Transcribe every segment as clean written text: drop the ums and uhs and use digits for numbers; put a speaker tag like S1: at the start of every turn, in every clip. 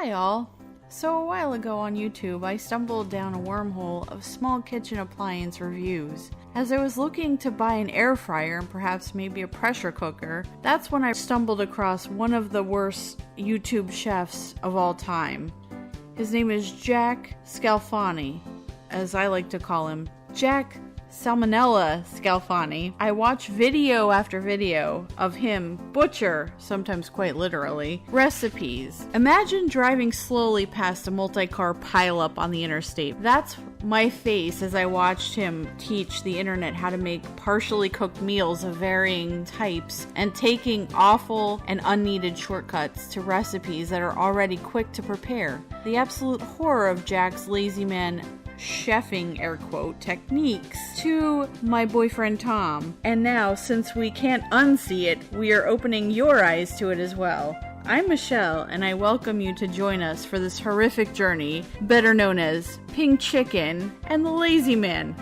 S1: Hi all. So a while ago on YouTube, I stumbled down a wormhole of small kitchen appliance reviews. As I was looking to buy an air fryer and perhaps maybe a pressure cooker, that's when I stumbled across one of the worst YouTube chefs of all time. His name is Jack Scalfani, as I like to call him, Jack Salmonella Scalfani. I watch video after video of him butcher, sometimes quite literally, recipes. Imagine driving slowly past a multi-car pileup on the interstate. That's my face as I watched him teach the internet how to make partially cooked meals of varying types and taking awful and unneeded shortcuts to recipes that are already quick to prepare. The absolute horror of Jack's lazy man chefing, air quote, techniques to my boyfriend Tom. And now, since we can't unsee it, we are opening your eyes to it as well. I'm Michelle, and I welcome you to join us for this horrific journey, better known as Pink Chicken and the Lazy Man.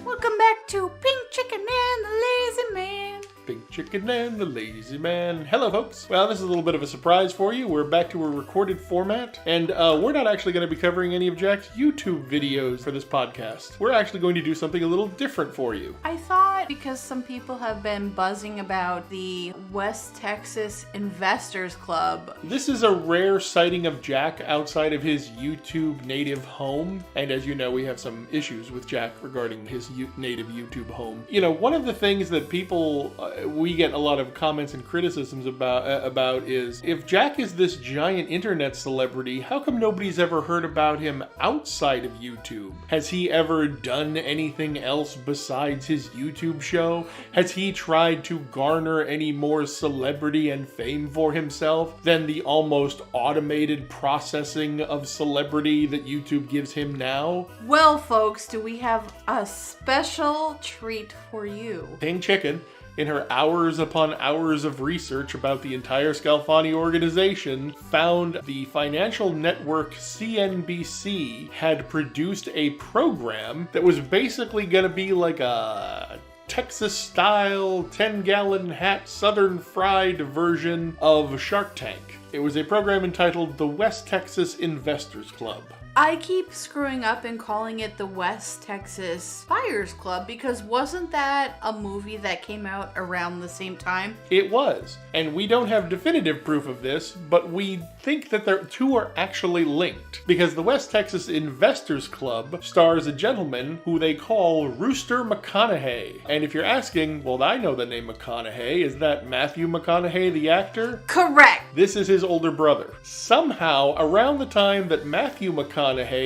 S1: Welcome back to Pink Chicken and the Lazy Man.
S2: Pink Chicken and the Lazy Man. Hello, folks. Well, this is a little bit of a surprise for you. We're back to a recorded format, and we're not actually going to be covering any of Jack's YouTube videos for this podcast. We're actually going to do something a little different for you.
S1: I thought because some people have been buzzing about the West Texas Investors Club.
S2: This is a rare sighting of Jack outside of his YouTube native home, and as you know, we have some issues with Jack regarding his native YouTube home. You know, one of the things that people we get a lot of comments and criticisms about is, if Jack is this giant internet celebrity, how come nobody's ever heard about him outside of YouTube? Has he ever done anything else besides his YouTube show? Has he tried to garner any more celebrity and fame for himself than the almost automated processing of celebrity that YouTube gives him now?
S1: Well, folks, do we have a special treat for you?
S2: Pink Chicken, in her hours upon hours of research about the entire Scalfani organization, found the financial network CNBC had produced a program that was basically going to be like a Texas-style, 10-gallon hat, southern fried version of Shark Tank. It was a program entitled the West Texas Investors Club.
S1: I keep screwing up and calling it the West Texas Buyers Club because wasn't that a movie that came out around the same time?
S2: It was, and we don't have definitive proof of this, but we think that the two are actually linked because the West Texas Investors Club stars a gentleman who they call Rooster McConaughey. And if you're asking, well, I know the name McConaughey, is that Matthew McConaughey, the actor?
S1: Correct!
S2: This is his older brother. Somehow, around the time that Matthew McConaughey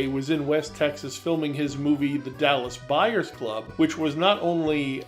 S2: was in West Texas filming his movie The Dallas Buyers Club, which was not only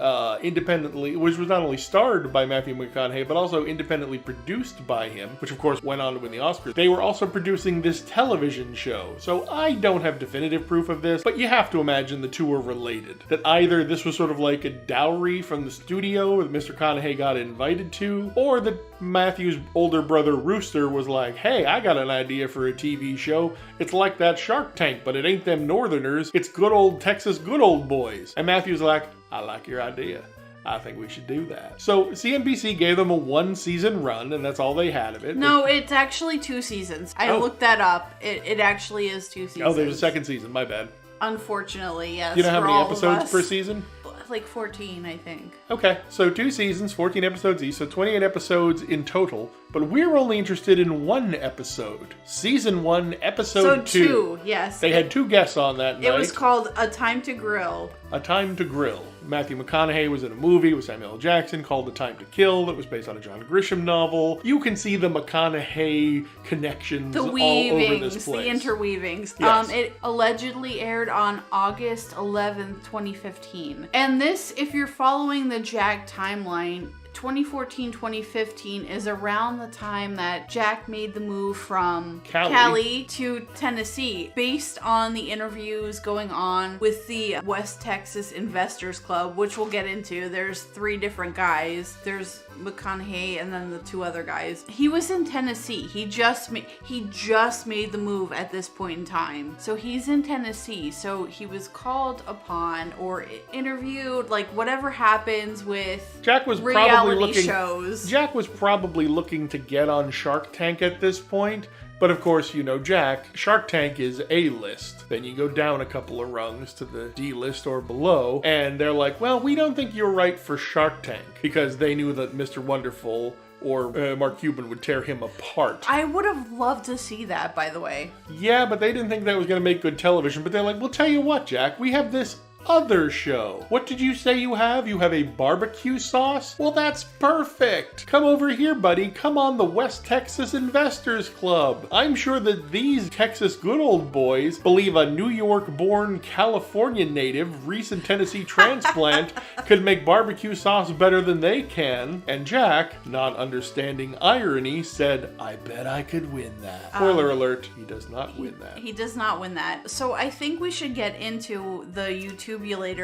S2: starred by Matthew McConaughey, but also independently produced by him, which of course went on to win the Oscars. They were also producing this television show. So I don't have definitive proof of this, but you have to imagine the two are related. That either this was sort of like a dowry from the studio that Mr. McConaughey got invited to, or that Matthew's older brother Rooster was like, hey, I got an idea for a TV show. It's like that Shark Tank, but it ain't them Northerners. It's good old Texas good old boys. And Matthew's like, I like your idea. I think we should do that. So CNBC gave them a 1-season run, and that's all they had of it.
S1: No, it's actually 2 seasons. I looked that up. It actually is 2 seasons.
S2: Oh, there's a second season. My bad.
S1: Unfortunately, yes.
S2: You know how many episodes per season?
S1: Like 14, I think.
S2: Okay, so 2 seasons, 14 episodes each, so 28 episodes in total. But we're only interested in 1 episode. Season 1, episode 2.
S1: So 2, yes.
S2: They had 2 guests on that night.
S1: It was called A Time to Grill.
S2: A Time to Grill. Matthew McConaughey was in a movie with Samuel L. Jackson called A Time to Kill that was based on a John Grisham novel. You can see the McConaughey connections all over this place.
S1: The interweavings.
S2: Yes.
S1: It allegedly aired on August 11th, 2015. And this, if you're following the Jack timeline, 2014-2015 is around the time that Jack made the move from Cali to Tennessee based on the interviews going on with the West Texas Investors Club, which we'll get into. There's 3 different guys. There's McConaughey and then the 2 other guys. He was in Tennessee. He just made the move at this point in time. So he's in Tennessee. So he was called upon or interviewed, like whatever happens with
S2: Jack was probably
S1: reality shows.
S2: Jack was probably looking to get on Shark Tank at this point. But of course, you know Jack, Shark Tank is A-list. Then you go down a couple of rungs to the D-list or below, and they're like, well, we don't think you're right for Shark Tank, because they knew that Mr. Wonderful or Mark Cuban would tear him apart.
S1: I would have loved to see that, by the way.
S2: Yeah, but they didn't think that was going to make good television. But they're like, well, tell you what, Jack, we have this other show. What did you say you have? You have a barbecue sauce? Well, that's perfect. Come over here, buddy. Come on the West Texas Investors Club. I'm sure that these Texas good old boys believe a New York-born California native, recent Tennessee transplant, could make barbecue sauce better than they can. And Jack, not understanding irony, said, I bet I could win that. Spoiler alert, he does not win that.
S1: He does not win that. So I think we should get into the YouTubulator,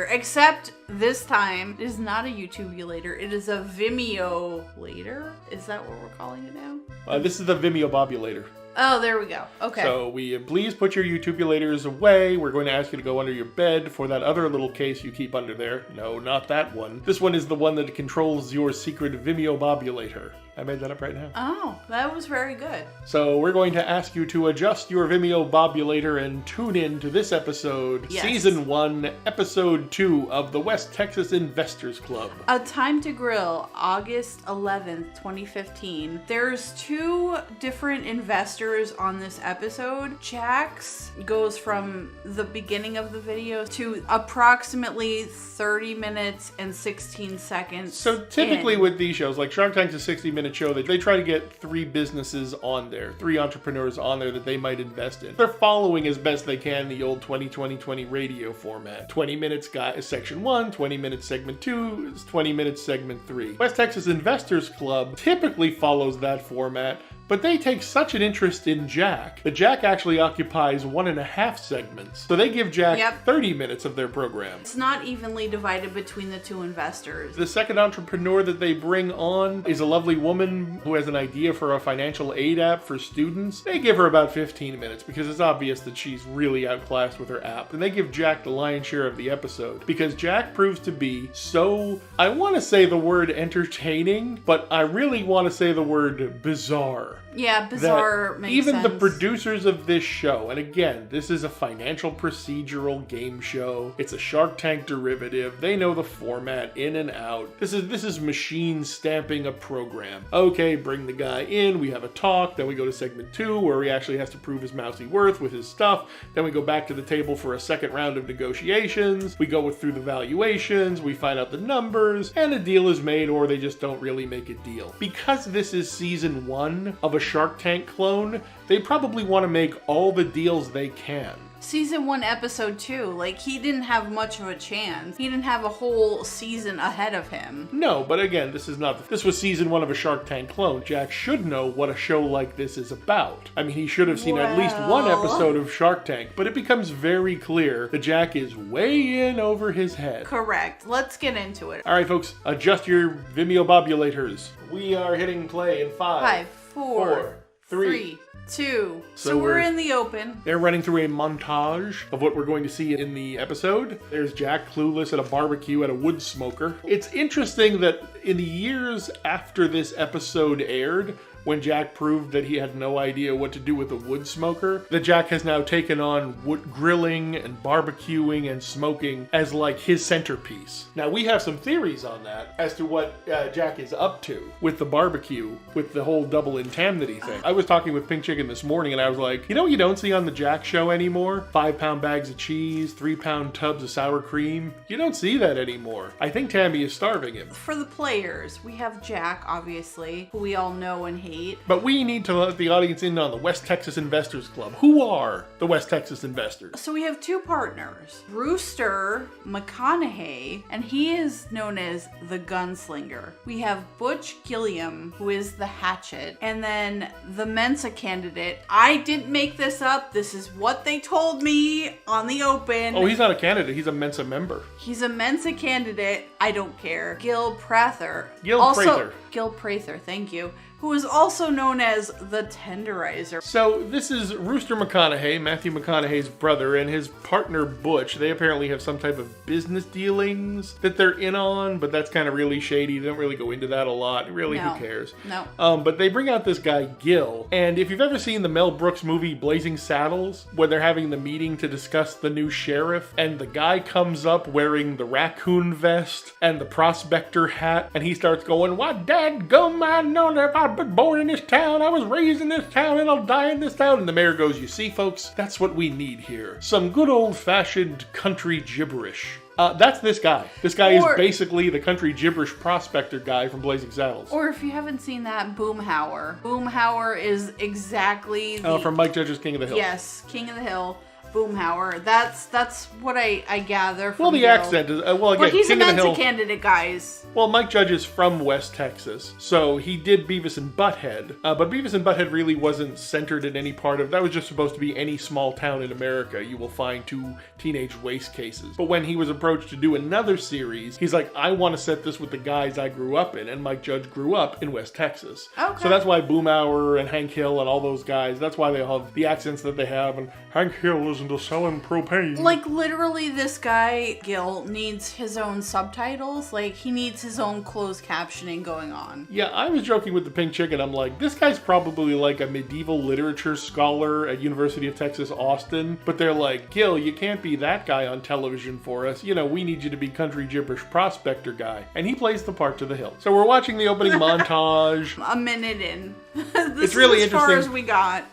S1: except this time it is not a YouTubulator, it is a Vimeo-lator? Is that what we're calling it now?
S2: This is the Vimeo Bobulator.
S1: Oh, there we go. Okay.
S2: So please put your YouTubulators away. We're going to ask you to go under your bed for that other little case you keep under there. No, not that one. This one is the one that controls your secret Vimeo Bobulator. I made that up right now.
S1: Oh, that was very good.
S2: So we're going to ask you to adjust your Vimeo Bobulator and tune in to this episode,
S1: yes.
S2: Season 1, Episode 2 of the West Texas Investors Club.
S1: A Time to Grill, August 11th, 2015. There's two different investors on this episode. Jack's goes from the beginning of the video to approximately 30 minutes and 16 seconds.
S2: So typically with these shows, like Shark Tank's a 60-minute show, they try to get 3 businesses on there, 3 entrepreneurs on there that they might invest in. They're following as best they can the old 20-20-20 radio format. 20 minutes section 1, 20 minutes segment 2, 20 minutes segment 3. West Texas Investors Club typically follows that format, but they take such an interest in Jack that Jack actually occupies 1.5 segments. So they give Jack 30 minutes of their program.
S1: It's not evenly divided between the two investors.
S2: The second entrepreneur that they bring on is a lovely woman who has an idea for a financial aid app for students. They give her about 15 minutes because it's obvious that she's really outclassed with her app. And they give Jack the lion's share of the episode because Jack proves to be so, I want to say the word entertaining, but I really want to say the word bizarre.
S1: Yeah, bizarre makes
S2: even
S1: sense.
S2: The producers of this show, and again, this is a financial procedural game show. It's a Shark Tank derivative. They know the format in and out. This is machine stamping a program. Okay, bring the guy in. We have a talk. Then we go to segment 2 where he actually has to prove his mousy worth with his stuff. Then we go back to the table for a second round of negotiations. We go through the valuations. We find out the numbers, and a deal is made, or they just don't really make a deal. Because this is season 1 of a Shark Tank clone, they probably want to make all the deals they can.
S1: Season 1, episode 2, like, he didn't have much of a chance. He didn't have a whole season ahead of him.
S2: No, but again, this was season 1 of a Shark Tank clone. Jack should know what a show like this is about. I mean, he should have seen at least one episode of Shark Tank, but it becomes very clear that Jack is way in over his head.
S1: Correct. Let's get into it.
S2: All right, folks, adjust your Vimeo Bobulators. We are hitting play in 5, 4, 3, 2.
S1: So we're in the open.
S2: They're running through a montage of what we're going to see in the episode. There's Jack clueless at a barbecue at a wood smoker. It's interesting that in the years after this episode aired, when Jack proved that he had no idea what to do with a wood smoker, that Jack has now taken on wood grilling and barbecuing and smoking as like his centerpiece. Now we have some theories on that as to what Jack is up to with the barbecue, with the whole double indemnity thing. I was talking with Pink Chicken this morning and I was like, you know what you don't see on the Jack show anymore? 5-pound bags of cheese, 3-pound tubs of sour cream. You don't see that anymore. I think Tammy is starving him.
S1: For the players, we have Jack, obviously, who we all know and hate.
S2: But we need to let the audience in on the West Texas Investors Club. Who are the West Texas Investors?
S1: So we have 2 partners, Brewster McConaughey, and he is known as the Gunslinger. We have Butch Gilliam, who is the Hatchet, and then the Mensa candidate. I didn't make this up. This is what they told me on the open.
S2: Oh, he's not a candidate. He's a Mensa member.
S1: He's a Mensa candidate. I don't care. Gil Prather.
S2: Gil Prather,
S1: Gil Prather, thank you. who is also known as the Tenderizer.
S2: So this is Rooster McConaughey, Matthew McConaughey's brother, and his partner Butch. They apparently have some type of business dealings that they're in on, but that's kind of really shady. They don't really go into that a lot. Really,
S1: No.
S2: who cares?
S1: No.
S2: But they bring out this guy, Gil, and if you've ever seen the Mel Brooks movie Blazing Saddles, when they're having the meeting to discuss the new sheriff, and the guy comes up wearing the raccoon vest and the prospector hat, and he starts going, "What dadgum, I know that I've been born in this town, I was raised in this town, and I'll die in this town." And the mayor goes, "You see, folks, that's what we need here. Some good old-fashioned country gibberish." That's this guy. This guy is basically the country gibberish prospector guy from Blazing Saddles.
S1: Or if you haven't seen that, Boomhauer. Boomhauer is exactly the...
S2: from Mike Judge's King of the Hill.
S1: Yes, King of the Hill. Boomhauer. That's what I gather from
S2: Well, the
S1: Gil.
S2: accent is... well, again,
S1: But he's
S2: King
S1: a
S2: of the Hill...
S1: Mensa candidate, guys.
S2: Well, Mike Judge is from West Texas, so he did Beavis and Butthead. But Beavis and Butthead really wasn't centered in any part of... That was just supposed to be any small town in America. You will find 2 teenage waste cases. But when he was approached to do another series, he's like, I want to set this with the guys I grew up in. And Mike Judge grew up in West Texas.
S1: Okay.
S2: So that's why Boomhauer and Hank Hill and all those guys, that's why they have the accents that they have. And Hank Hill is into selling propane.
S1: Like, literally, this guy, Gil, needs his own subtitles. Like, he needs his own closed captioning going on.
S2: Yeah, I was joking with the Pink Chicken. I'm like, this guy's probably like a medieval literature scholar at University of Texas, Austin. But they're like, Gil, you can't be that guy on television for us. You know, we need you to be country gibberish prospector guy. And he plays the part to the hill. So we're watching the opening montage.
S1: A minute in.
S2: It's really
S1: as far
S2: interesting.
S1: as we got.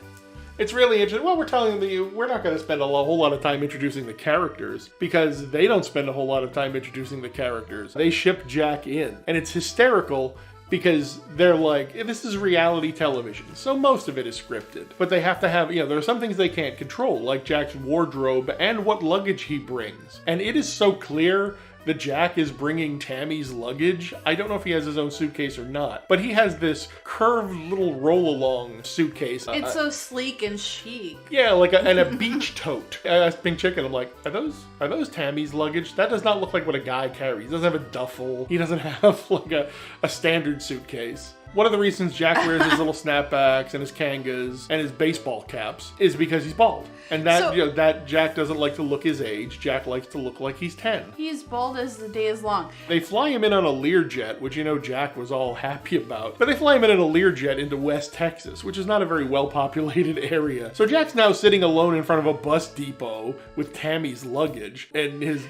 S2: It's really interesting. Well, we're telling you, we're not going to spend a whole lot of time introducing the characters because they don't spend a whole lot of time introducing the characters. They ship Jack in. And it's hysterical because they're like, this is reality television, so most of it is scripted. But they have to have, there are some things they can't control, like Jack's wardrobe and what luggage he brings. And it is so clear that Jack is bringing Tammy's luggage. I don't know if he has his own suitcase or not, but he has this curved little roll-along suitcase.
S1: It's so sleek and chic.
S2: Yeah, like a beach tote. I asked Pink Chicken, I'm like, are those Tammy's luggage? That does not look like what a guy carries. He doesn't have a duffel. He doesn't have like a standard suitcase. One of the reasons Jack wears his little snapbacks and his kangas and his baseball caps is because he's bald. And that Jack doesn't like to look his age. Jack likes to look like he's 10.
S1: He's bald as the day is long.
S2: They fly him in on a Learjet, which Jack was all happy about. But they fly him in on a Learjet into West Texas, which is not a very well-populated area. So Jack's now sitting alone in front of a bus depot with Tammy's luggage and his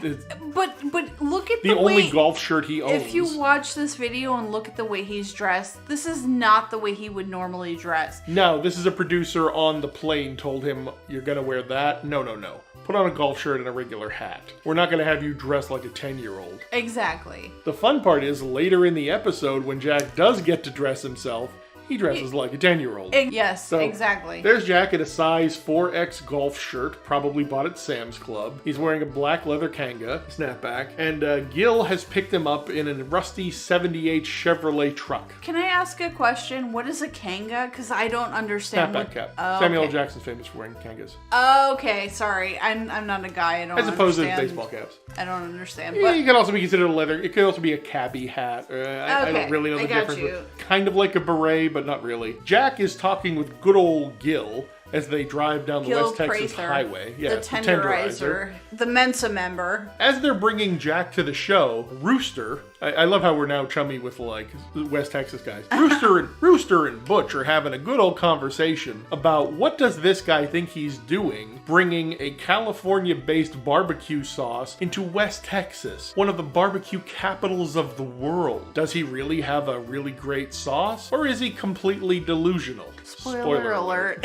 S1: But look at
S2: the only golf shirt he owns.
S1: If you watch this video and look at the way he's dressed, this is not the way he would normally dress.
S2: No, this is a producer on the plane told him, you're gonna wear that? No. Put on a golf shirt and a regular hat. We're not gonna have you dress like a 10-year-old.
S1: Exactly.
S2: The fun part is later in the episode when Jack does get to dress himself, he dresses like a 10-year-old.
S1: Yes, so exactly.
S2: There's Jack in a size 4X golf shirt, probably bought at Sam's Club. He's wearing a black leather kanga, snapback, and Gil has picked him up in a rusty 78 Chevrolet truck.
S1: Can I ask a question? What is a kanga? Because I don't understand.
S2: Snapback cap.
S1: Oh,
S2: Samuel L.
S1: okay.
S2: Jackson's famous for wearing kangas.
S1: Okay, sorry. I'm not a guy. I don't understand.
S2: As opposed to baseball caps.
S1: I don't understand.
S2: Yeah,
S1: But
S2: it can also be considered a leather. It could also be a cabbie hat. I don't really know the difference. Kind of like a beret, but not really. Jack is talking with good old Gil as they drive down the West Texas highway. Yeah,
S1: the tenderizer. The Mensa member.
S2: As they're bringing Jack to the show, Rooster, I love how we're now chummy with like West Texas guys. Rooster and Butch are having a good old conversation about what does this guy think he's doing bringing a California-based barbecue sauce into West Texas, one of the barbecue capitals of the world. Does he really have a really great sauce, or is he completely delusional?
S1: Spoiler alert.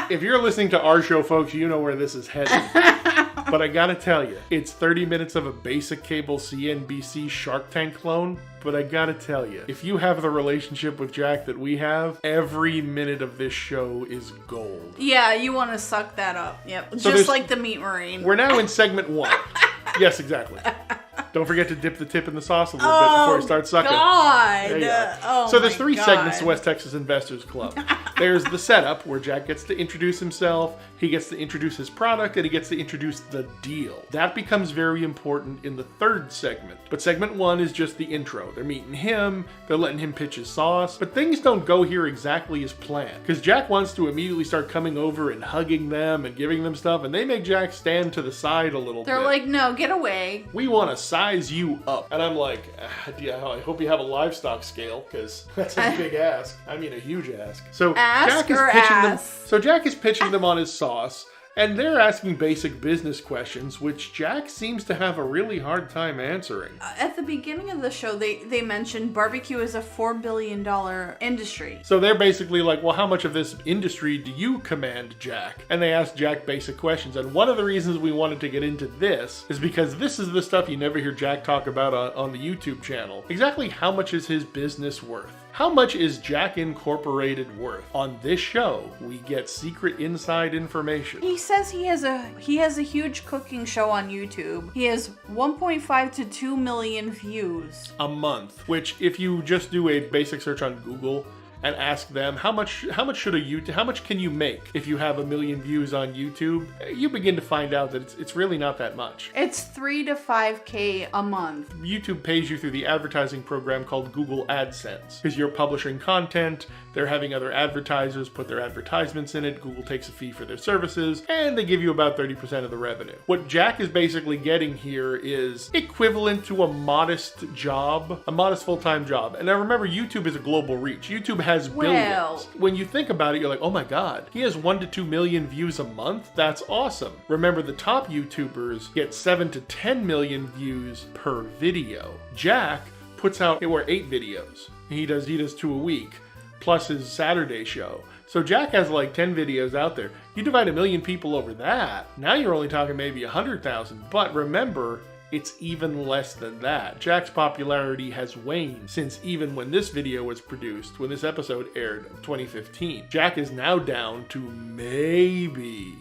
S2: If you're listening to our show, folks, you know where this is headed. But I gotta tell you, it's 30 minutes of a basic cable CNBC Shark Tank clone. But I gotta tell you, if you have the relationship with Jack that we have, every minute of this show is gold.
S1: Yeah, you want to suck that up. Yep.
S2: So
S1: just like the meat marine.
S2: We're now in segment 1. Yes, exactly. Don't forget to dip the tip in the sauce a little bit before you start sucking.
S1: God.
S2: There you are.
S1: Oh,
S2: so there's 3
S1: God.
S2: segments to West Texas Investors Club. There's the setup where Jack gets to introduce himself, he gets to introduce his product, and he gets to introduce the deal. That becomes very important in the third segment. But segment 1 is just the intro. They're meeting him, they're letting him pitch his sauce, but things don't go here exactly as planned. Because Jack wants to immediately start coming over and hugging them and giving them stuff, and they make Jack stand to the side a little bit.
S1: They're like, no, get away.
S2: We want to size you up. And I'm like, I hope you have a livestock scale, because that's a big ask. I mean, a huge ask. So Jack is pitching them on his sauce, and they're asking basic business questions, which Jack seems to have a really hard time answering.
S1: At the beginning of the show, they mentioned barbecue is a $4 billion industry.
S2: So they're basically like, well, how much of this industry do you command, Jack? And they ask Jack basic questions. And one of the reasons we wanted to get into this is because this is the stuff you never hear Jack talk about on the YouTube channel. Exactly how much is his business worth? How much is Jack Incorporated worth? On this show, we get secret inside information.
S1: He says he has a huge cooking show on YouTube. He has 1.5 to 2 million views
S2: a month, which if you just do a basic search on Google and ask them how much can you make if you have 1 million views on YouTube, you begin to find out that it's really not that much.
S1: It's 3 to 5K a month.
S2: YouTube pays you through the advertising program called Google AdSense, because you're publishing content, they're having other advertisers put their advertisements in it, Google takes a fee for their services, and they give you about 30% of the revenue. What Jack is basically getting here is equivalent to a modest full-time job. And now remember, YouTube is a global reach. YouTube has billions. When you think about it, you're like, oh my God, he has 1 to 2 million views a month? That's awesome. Remember, the top YouTubers get 7 to 10 million views per video. Jack puts out 8 videos. He does 2 a week, plus his Saturday show. So Jack has like 10 videos out there. You divide 1 million people over that, now you're only talking maybe 100,000. But remember, it's even less than that. Jack's popularity has waned since even when this video was produced, when this episode aired of 2015. Jack is now down to maybe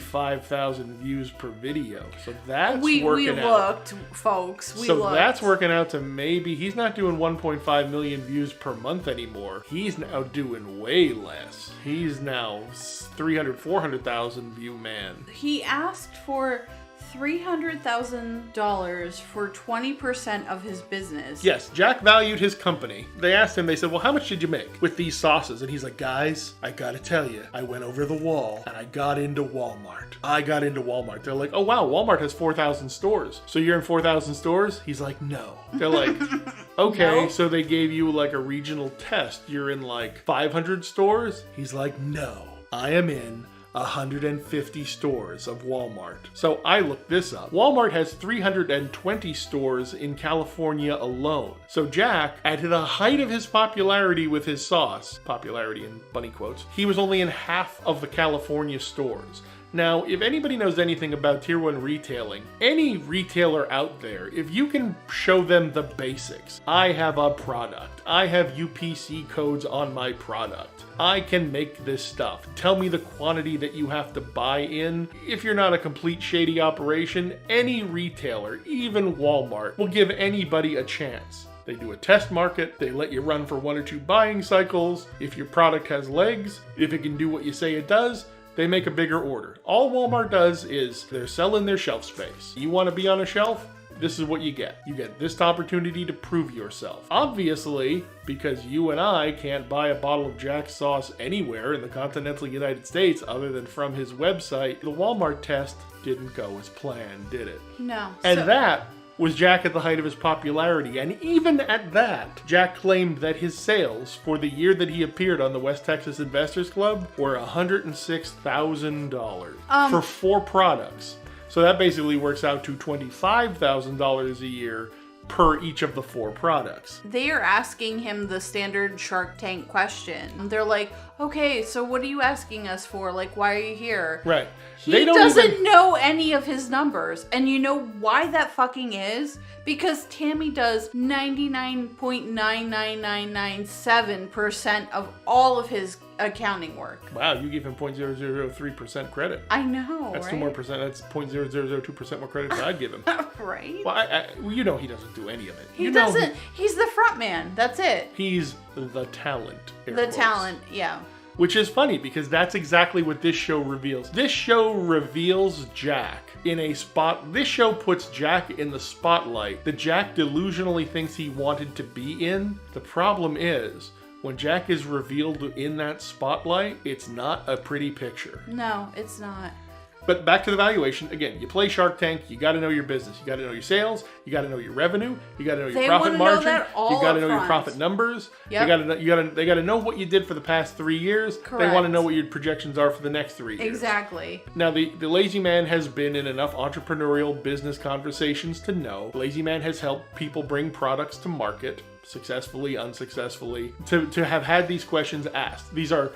S2: 5,000 views per video. So that's working out.
S1: We looked, folks.
S2: That's working out to maybe, he's not doing 1.5 million views per month anymore. He's now doing way less. He's now 300,000, 400,000 view man.
S1: He asked for $300,000 for 20% of his business.
S2: Yes, Jack valued his company. They asked him, they said, well, how much did you make with these sauces? And he's like, guys, I gotta tell you, I went over the wall and I got into Walmart. They're like, oh wow, Walmart has 4,000 stores. So you're in 4,000 stores? He's like, no. They're like, okay, no. So they gave you like a regional test. You're in like 500 stores? He's like, no, I am in 150 stores of Walmart. So I looked this up. Walmart has 320 stores in California alone. So Jack, at the height of his popularity with his sauce, popularity in bunny quotes, he was only in half of the California stores. Now, if anybody knows anything about Tier 1 retailing, any retailer out there, if you can show them the basics, I have a product, I have UPC codes on my product, I can make this stuff, tell me the quantity that you have to buy in. If you're not a complete shady operation, any retailer, even Walmart, will give anybody a chance. They do a test market, they let you run for 1 or 2 buying cycles. If your product has legs, if it can do what you say it does, they make a bigger order. All Walmart does is they're selling their shelf space. You want to be on a shelf? This is what you get. You get this opportunity to prove yourself. Obviously, because you and I can't buy a bottle of Jack's sauce anywhere in the continental United States other than from his website, the Walmart test didn't go as planned, did it?
S1: No.
S2: And that was Jack at the height of his popularity, and even at that, Jack claimed that his sales for the year that he appeared on the West Texas Investors Club were $106,000 for 4 products. So that basically works out to $25,000 a year per each of the 4 products.
S1: They are asking him the standard Shark Tank question. They're like, okay, so what are you asking us for? Like, why are you here?
S2: Right.
S1: He doesn't know any of his numbers. And you know why that fucking is? Because Tammy does 99.99997% of all of his accounting work.
S2: Wow, you give him 0.0003% credit.
S1: I know,
S2: That's
S1: right?
S2: 2 more percent. That's 0.0002% more credit than I'd give him.
S1: Right?
S2: Well, you know he doesn't do any of it.
S1: He doesn't. He's the front man. That's it.
S2: He's the talent.
S1: The talent, yeah.
S2: Which is funny because that's exactly what this show reveals. This show reveals Jack in a spot. This show puts Jack in the spotlight that Jack delusionally thinks he wanted to be in. The problem is, when Jack is revealed in that spotlight, it's not a pretty picture.
S1: No, it's not.
S2: But back to the valuation. Again, you play Shark Tank, you got to know your business. You got to know your sales, you got to know your revenue, you got to know your profit margin, you got to know your profit numbers.
S1: Yep.
S2: They got to know what you did for the past 3 years.
S1: Correct.
S2: They want to know what your projections are for the next 3 years.
S1: Exactly.
S2: Now, the Lazy Man has been in enough entrepreneurial business conversations to know. Lazy Man has helped people bring products to market, successfully, unsuccessfully, to have had these questions asked. These are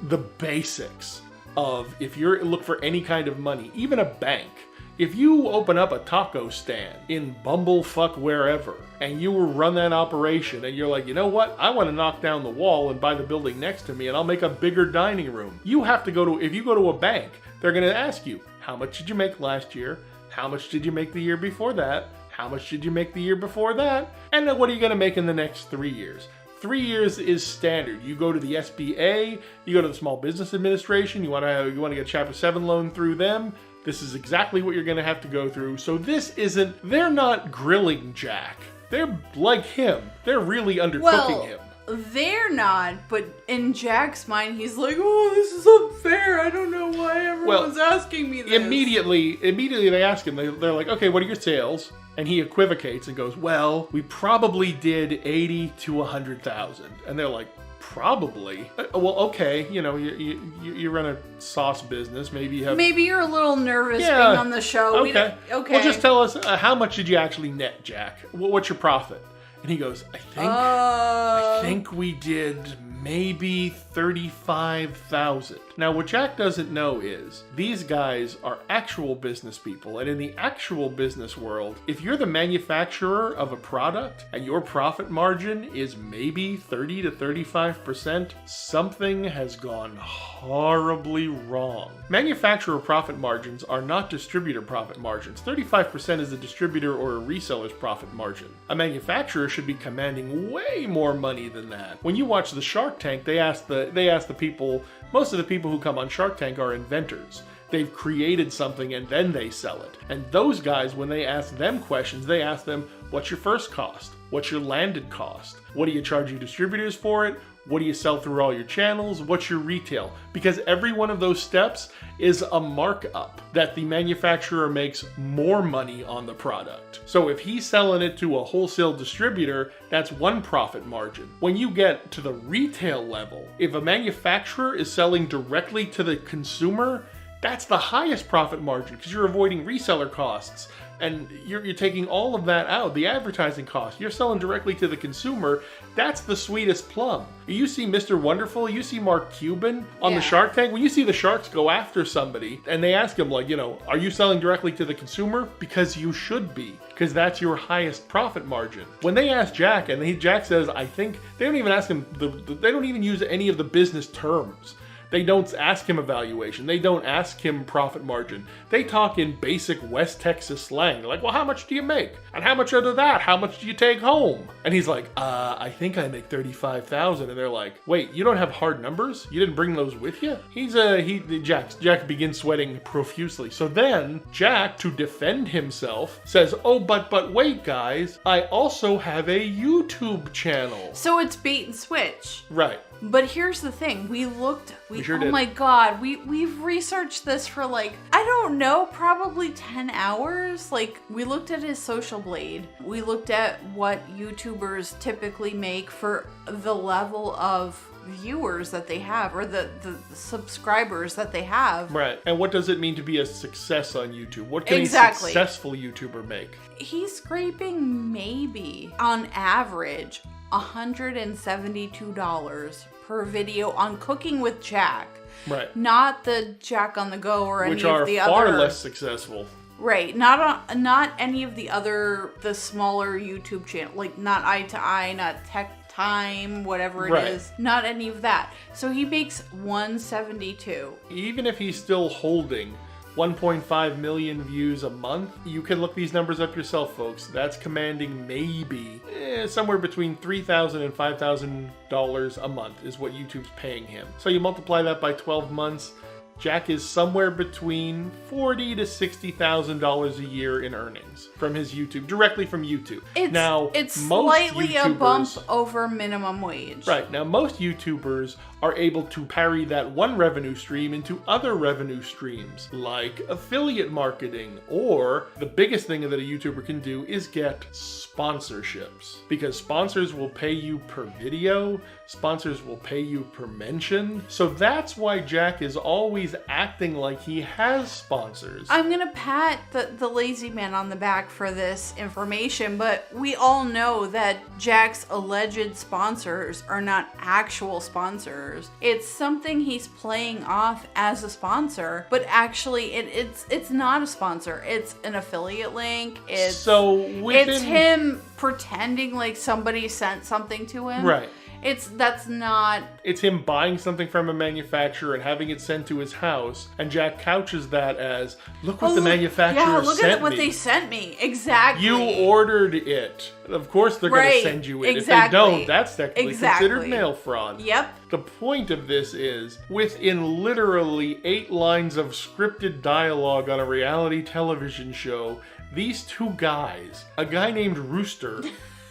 S2: the basics of, if you're look for any kind of money, even a bank. If you open up a taco stand in bumblefuck wherever, and you will run that operation, and you're like, you know what, I want to knock down the wall and buy the building next to me, and I'll make a bigger dining room. You have to go to, if you go to a bank, they're going to ask you, how much did you make last year? How much did you make the year before that? How much did you make the year before that? And then what are you going to make in the next 3 years? 3 years is standard. You go to the SBA, you go to the Small Business Administration, you want to get a Chapter 7 loan through them. This is exactly what you're going to have to go through. So they're not grilling Jack. They're like him. They're really undercooking him.
S1: They're not, but in Jack's mind, he's like, oh, this is unfair. I don't know why everyone's asking me this.
S2: Immediately they ask him, they're like, okay, what are your sales? And he equivocates and goes, well, we probably did 80 to 100,000. And they're like, probably? Well, okay, you run a sauce business. Maybe
S1: you're a little nervous being on the show.
S2: Okay. Well, just tell us, how much did you actually net, Jack? What's your profit? And he goes, I think we did maybe 35,000. Now, what Jack doesn't know is these guys are actual business people. And in the actual business world, if you're the manufacturer of a product and your profit margin is maybe 30 to 35%, something has gone horribly wrong. Manufacturer profit margins are not distributor profit margins. 35% is a distributor or a reseller's profit margin. A manufacturer should be commanding way more money than that. When you watch the Shark Tank, they ask the people, most of the people who come on Shark Tank are inventors. They've created something and then they sell it. And those guys, when they ask them questions, they ask them, what's your first cost? What's your landed cost? What do you charge your distributors for it? What do you sell through all your channels? What's your retail? Because every one of those steps is a markup that the manufacturer makes more money on the product. So if he's selling it to a wholesale distributor, that's one profit margin. When you get to the retail level, if a manufacturer is selling directly to the consumer, that's the highest profit margin because you're avoiding reseller costs. And you're taking all of that out, the advertising cost. You're selling directly to the consumer. That's the sweetest plum. You see Mr. Wonderful, you see Mark Cuban on the Shark Tank. When you see the sharks go after somebody and they ask him, like, are you selling directly to the consumer? Because you should be, because that's your highest profit margin. When they ask Jack, and Jack says, I think, they don't even ask him, they don't even use any of the business terms. They don't ask him evaluation. They don't ask him profit margin. They talk in basic West Texas slang. They're like, well, how much do you make? And how much out of that? How much do you take home? And he's like, I think I make 35,000. And they're like, wait, you don't have hard numbers? You didn't bring those with you? Jack begins sweating profusely. So then Jack, to defend himself, says, oh, but wait, guys, I also have a YouTube channel.
S1: So it's bait and switch.
S2: Right.
S1: But here's the thing, we
S2: sure did.
S1: My God, we've researched this for I don't know, probably 10 hours. We looked at his social blade. We looked at what YouTubers typically make for the level of viewers that they have, or the subscribers that they have.
S2: Right. And what does it mean to be a success on YouTube? What can a successful YouTuber make?
S1: He's scraping maybe, on average, $172 per video on Cooking with Jack.
S2: Right.
S1: Not the Jack on the Go or any of the other.
S2: Which are far less successful.
S1: Right. Not any of the smaller YouTube channel, not Eye to Eye, not Tech Time, whatever it is. Not any of that. So he makes $172.
S2: Even if he's still holding 1.5 million views a month. You can look these numbers up yourself, folks. That's commanding maybe somewhere between $3,000 and $5,000 a month is what YouTube's paying him. So you multiply that by 12 months, Jack is somewhere between $40,000 to $60,000 a year in earnings from his YouTube, directly from YouTube.
S1: It's slightly a bump over minimum wage.
S2: Right. Now, most YouTubers are able to parry that one revenue stream into other revenue streams, like affiliate marketing, or the biggest thing that a YouTuber can do is get sponsorships. Because sponsors will pay you per video, sponsors will pay you per mention. So that's why Jack is always acting like he has sponsors.
S1: I'm gonna pat the lazy man on the back for this information, but we all know that Jack's alleged sponsors are not actual sponsors. It's something he's playing off as a sponsor, but actually it's not a sponsor. It's an affiliate link. It's him pretending like somebody sent something to him.
S2: Right.
S1: It's
S2: him buying something from a manufacturer and having it sent to his house, and Jack couches that as, look what the manufacturer sent me.
S1: Yeah, look at what they sent me. Exactly.
S2: You ordered it. Of course they're going to send you it.
S1: Exactly.
S2: If they don't, that's technically considered mail fraud.
S1: Yep.
S2: The point of this is, within literally 8 lines of scripted dialogue on a reality television show, these two guys, a guy named Rooster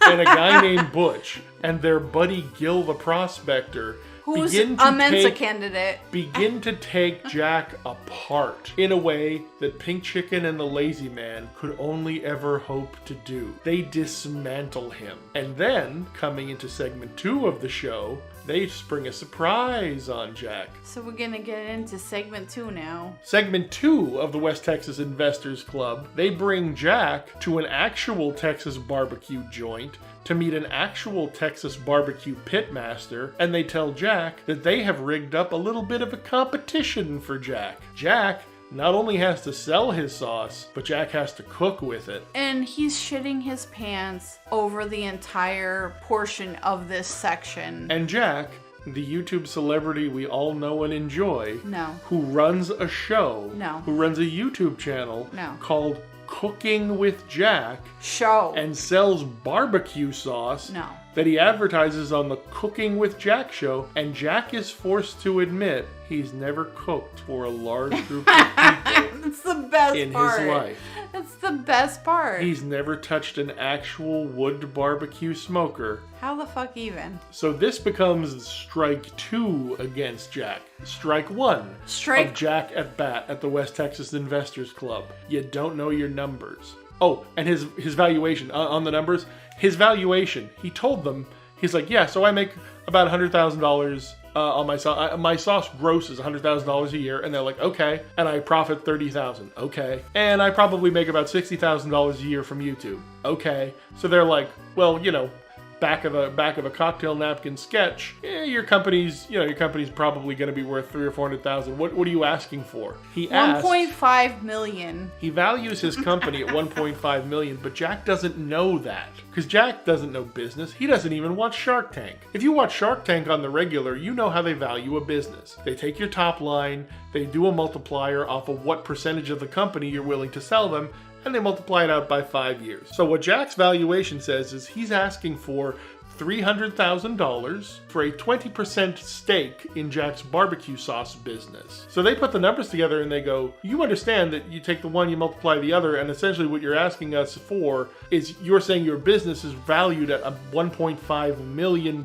S2: and a guy named Butch, and their buddy Gil the Prospector,
S1: who's a Mensa candidate,
S2: begin to take Jack apart in a way that Pink Chicken and the Lazy Man could only ever hope to do. They dismantle him. And then, coming into segment 2 of the show, they spring a surprise on Jack.
S1: So we're gonna get into segment 2 now.
S2: Segment 2 of the West Texas Investors Club, they bring Jack to an actual Texas barbecue joint to meet an actual Texas barbecue pitmaster, and they tell Jack that they have rigged up a little bit of a competition for Jack. Jack not only has to sell his sauce, but Jack has to cook with it.
S1: And he's shitting his pants over the entire portion of this section.
S2: And Jack, the YouTube celebrity we all know and enjoy, who runs a show, who runs a YouTube channel called Cooking with Jack, and sells barbecue sauce that he advertises on the Cooking with Jack show, and Jack is forced to admit he's never cooked for a large group of people.
S1: That's the best
S2: in
S1: part.
S2: his life.
S1: That's the best part.
S2: He's never touched an actual wood barbecue smoker.
S1: How the fuck even?
S2: So this becomes strike 2 against Jack. Strike 1 of Jack at bat at the West Texas Investors Club. You don't know your numbers. Oh, and his valuation on the numbers. His valuation. He told them, he's like, yeah, so I make about $100,000 on my sauce. My sauce grosses $100,000 a year, and they're like, okay. And I profit $30,000, okay. And I probably make about $60,000 a year from YouTube, okay. So they're like, well, you know, back of a cocktail napkin sketch, your company's probably going to be worth $300,000 or $400,000. What are you asking for? He asked
S1: $1.5 million.
S2: He values his company at $1.5 million, but Jack doesn't know that because Jack doesn't know business. He doesn't even watch Shark Tank. If you watch Shark Tank on the regular, you know how they value a business. They take your top line, they do a multiplier off of what percentage of the company you're willing to sell them, and they multiply it out by 5 years. So what Jack's valuation says is he's asking for $300,000 for a 20% stake in Jack's barbecue sauce business. So they put the numbers together and they go, you understand that you take the one, you multiply the other, and essentially what you're asking us for is you're saying your business is valued at $1.5 million.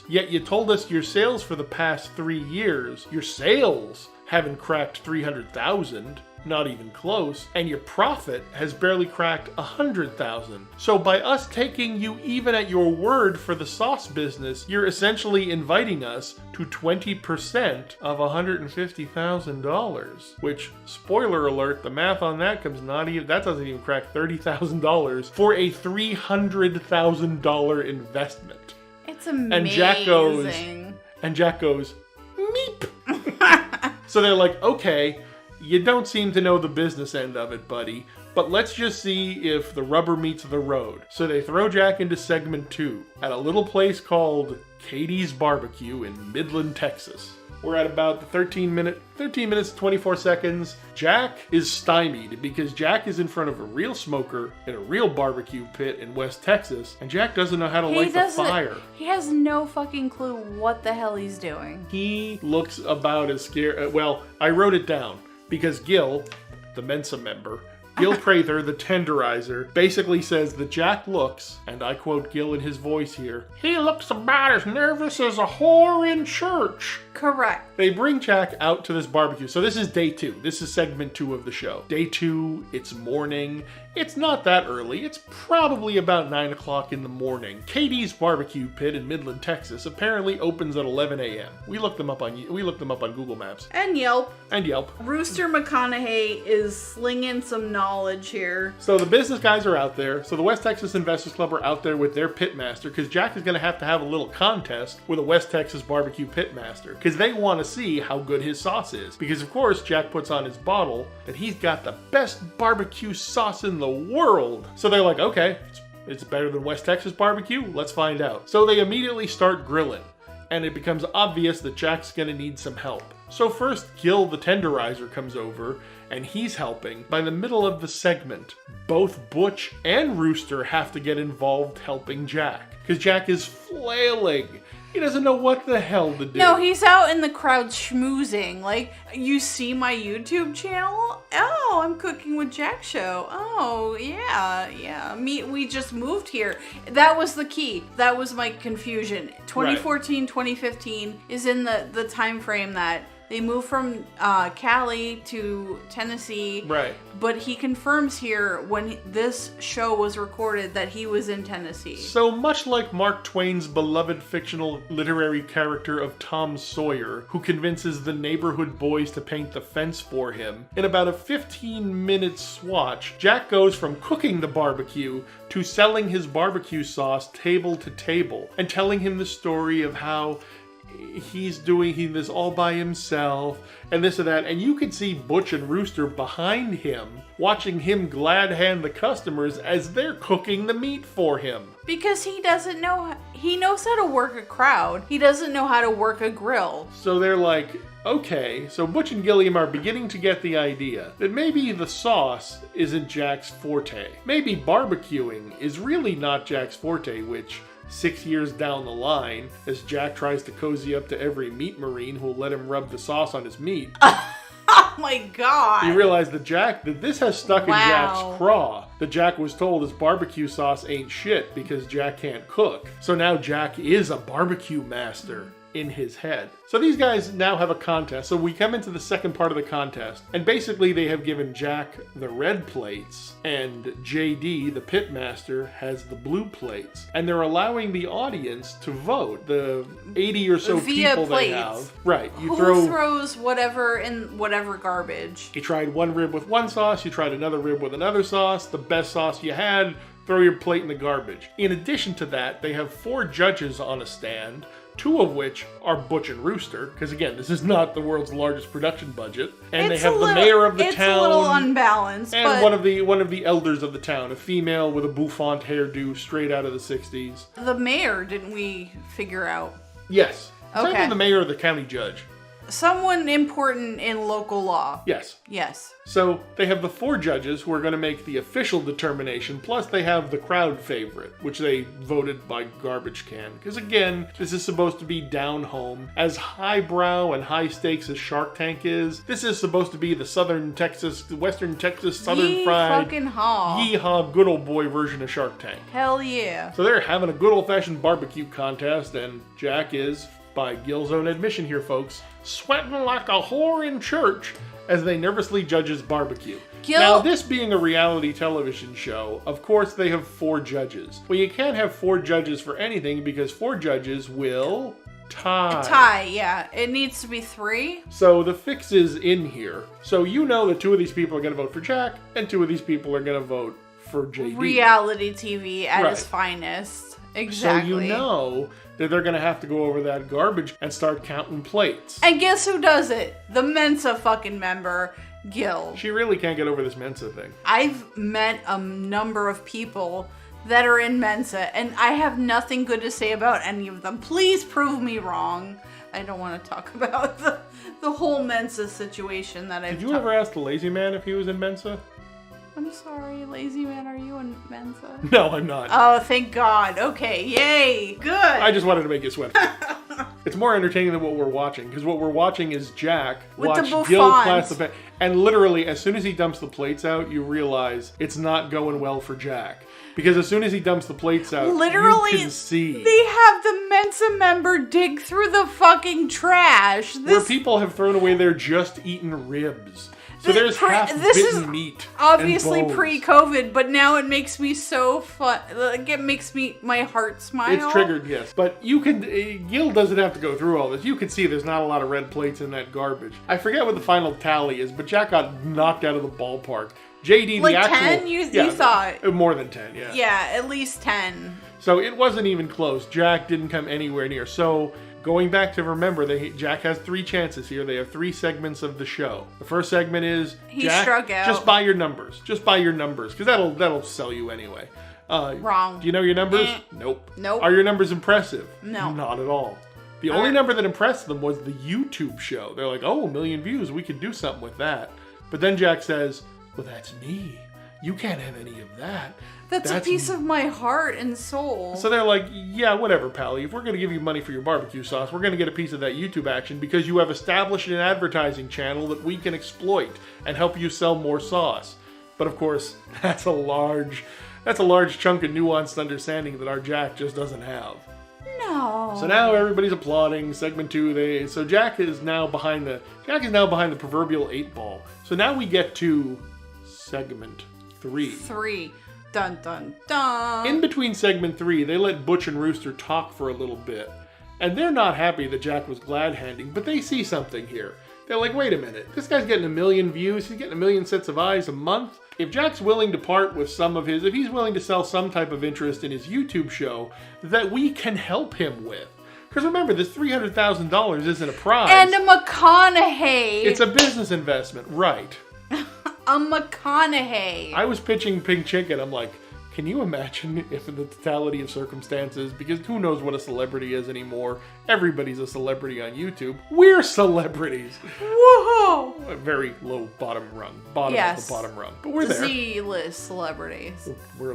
S2: Yet you told us your sales for the past 3 years, your sales haven't cracked 300,000. Not even close, and your profit has barely cracked 100,000. So by us taking you even at your word for the sauce business, you're essentially inviting us to 20% of $150,000, which, spoiler alert, the math on that that doesn't even crack $30,000 for a $300,000 investment.
S1: It's amazing.
S2: And Jack goes, meep. So they're like, okay, you don't seem to know the business end of it, buddy, but let's just see if the rubber meets the road. So they throw Jack into segment 2 at a little place called Katie's Barbecue in Midland, Texas. We're at about the 13 minutes, 24 seconds. Jack is stymied because Jack is in front of a real smoker in a real barbecue pit in West Texas, and Jack doesn't know how to light the fire.
S1: He has no fucking clue what the hell he's doing.
S2: He looks about as scared. Well, I wrote it down because Gil, the Mensa member, Gil Prather, the tenderizer, basically says that Jack looks, and I quote Gil in his voice here, he looks about as nervous as a whore in church.
S1: Correct.
S2: They bring Jack out to this barbecue. So this is day 2. This is segment 2 of the show. Day 2, it's morning. It's not that early. It's probably about 9 o'clock in the morning. Katie's Barbecue Pit in Midland, Texas apparently opens at 11 a.m. We looked them up on Google Maps.
S1: And Yelp.
S2: Rooster
S1: McConaughey is slinging some knowledge here.
S2: So the business guys are out there. So the West Texas Investors Club are out there with their pitmaster because Jack is going to have a little contest with a West Texas barbecue pitmaster because they want to see how good his sauce is. Because of course Jack puts on his bottle that he's got the best barbecue sauce in the world. So they're like, okay, it's better than West Texas barbecue. Let's find out. So they immediately start grilling. And it becomes obvious that Jack's gonna need some help. So first, Gil the tenderizer comes over, and he's helping. By the middle of the segment, both Butch and Rooster have to get involved helping Jack. Because Jack is flailing. He doesn't know what the hell to do.
S1: No, he's out in the crowd schmoozing. Like, you see my YouTube channel? Oh, I'm cooking with Jack show. Oh, yeah. We just moved here. That was the key. That was my confusion. 2014, 2015 is in the time frame that they moved from Cali to Tennessee.
S2: Right.
S1: But he confirms here when this show was recorded that he was in Tennessee.
S2: So much like Mark Twain's beloved fictional literary character of Tom Sawyer, who convinces the neighborhood boys to paint the fence for him, in about a 15-minute swatch, Jack goes from cooking the barbecue to selling his barbecue sauce table to table, and telling him the story of how he's doing this all by himself and this and that, and you could see Butch and Rooster behind him watching him glad hand the customers as they're cooking the meat for him.
S1: Because he doesn't know, he knows how to work a crowd, he doesn't know how to work a grill.
S2: So they're like, okay, so Butch and Gilliam are beginning to get the idea that maybe the sauce isn't Jack's forte. Maybe barbecuing is really not Jack's forte, which 6 years down the line, as Jack tries to cozy up to every meat marine who'll let him rub the sauce on his meat.
S1: Oh my god!
S2: You realize that this has stuck in Jack's craw. That Jack was told his barbecue sauce ain't shit because Jack can't cook. So now Jack is a barbecue master in his head. So these guys now have a contest. So we come into the second part of the contest, and basically they have given Jack the red plates, and JD, the pitmaster, has the blue plates. And they're allowing the audience to vote. The 80 or so
S1: via
S2: people
S1: plates.
S2: They have. Right.
S1: Who throws whatever in whatever garbage?
S2: You tried one rib with one sauce, you tried another rib with another sauce, the best sauce you had, throw your plate in the garbage. In addition to that, they have 4 judges on a stand, 2 of which are Butch and Rooster, because again, this is not the world's largest production budget. And they have the mayor of the town.
S1: It's a little unbalanced.
S2: And one of the elders of the town, a female with a bouffant hairdo straight out of the 60s.
S1: The mayor, didn't we figure out?
S2: Yes.
S1: Okay.
S2: It's either the mayor or the county judge.
S1: Someone important in local law.
S2: Yes.
S1: Yes.
S2: So they have the 4 judges who are going to make the official determination, plus they have the crowd favorite, which they voted by garbage can. Because again, this is supposed to be down home. As highbrow and high stakes as Shark Tank is, this is supposed to be the Western Texas Southern Fried,
S1: fucking haw.
S2: yeehaw, good old boy version of Shark Tank.
S1: Hell yeah.
S2: So they're having a good old fashioned barbecue contest, and Jack is, by Gil's own admission here, folks, sweating like a whore in church as they nervously judge his barbecue. Now, this being a reality television show, of course they have 4 judges. Well, you can't have 4 judges for anything because 4 judges will tie.
S1: Tie, yeah. It needs to be 3.
S2: So the fix is in here. So you know that 2 of these people are going to vote for Jack, and 2 of these people are going to vote for JD.
S1: Reality TV at its finest. Exactly.
S2: So you know that they're going to have to go over that garbage and start counting plates.
S1: And guess who does it? The Mensa fucking member, Gil.
S2: She really can't get over this Mensa thing.
S1: I've met a number of people that are in Mensa, and I have nothing good to say about any of them. Please prove me wrong. I don't want to talk about the whole Mensa situation that I've
S2: Did you ever ask the lazy man if he was in Mensa?
S1: I'm sorry, lazy man, are you in Mensa?
S2: No, I'm not.
S1: Oh, thank God. Okay, yay. Good.
S2: I just wanted to make you sweat. It's more entertaining than what we're watching, because what we're watching is Jack
S1: With
S2: watch
S1: the
S2: Gil
S1: bouffants.
S2: class the plate. And literally, as soon as he dumps the plates out, you realize it's not going well for Jack. Because as soon as he dumps the plates out,
S1: Literally,
S2: you can see
S1: they have the Mensa member dig through the fucking trash.
S2: where people have thrown away their just eaten ribs. So there's half-bitten meat.
S1: Obviously
S2: and bones.
S1: pre-COVID, but now it makes me so fun. Like, it makes my heart smile.
S2: It's triggered, yes. But you can, Gil doesn't have to go through all this. You can see there's not a lot of red plates in that garbage. I forget what the final tally is, but Jack got knocked out of the ballpark. JD,
S1: Like
S2: the actual...
S1: 10, you thought?
S2: More than 10, yeah.
S1: Yeah, at least 10.
S2: So it wasn't even close. Jack didn't come anywhere near. So going back to remember, Jack has 3 chances here. They have 3 segments of the show. The first segment is
S1: He
S2: Jack,
S1: struck out.
S2: just buy your numbers. Just buy your numbers, because that'll sell you anyway.
S1: Wrong.
S2: Do you know your numbers? Nope.
S1: Nope.
S2: Are your numbers impressive?
S1: No.
S2: Not at all. The only number that impressed them was the YouTube show. They're like, oh, 1 million views. We could do something with that. But then Jack says, well, that's me. You can't have any of that.
S1: That's a piece of my heart and soul.
S2: So they're like, yeah, whatever, Pally. If we're going to give you money for your barbecue sauce, we're going to get a piece of that YouTube action because you have established an advertising channel that we can exploit and help you sell more sauce. But of course, that's a large chunk of nuanced understanding that our Jack just doesn't have.
S1: No.
S2: So now everybody's applauding segment 2. So Jack is now behind the proverbial 8 ball. So now we get to segment 3.
S1: 3. Dun dun dun.
S2: In between segment 3, they let Butch and Rooster talk for a little bit. And they're not happy that Jack was glad-handing, but they see something here. They're like, wait a minute, this guy's getting 1 million views, he's getting 1 million sets of eyes a month. If Jack's willing to part with if he's willing to sell some type of interest in his YouTube show, that we can help him with. Because remember, this $300,000 isn't a prize.
S1: And a McConaughey.
S2: It's a business investment, right.
S1: A McConaughey.
S2: I was pitching Pink Chicken. I'm like, can you imagine if in the totality of circumstances, because who knows what a celebrity is anymore? Everybody's a celebrity on YouTube. We're celebrities.
S1: Whoa!
S2: A very low bottom rung. Of the bottom rung. But we're there.
S1: Z-list celebrities.
S2: We're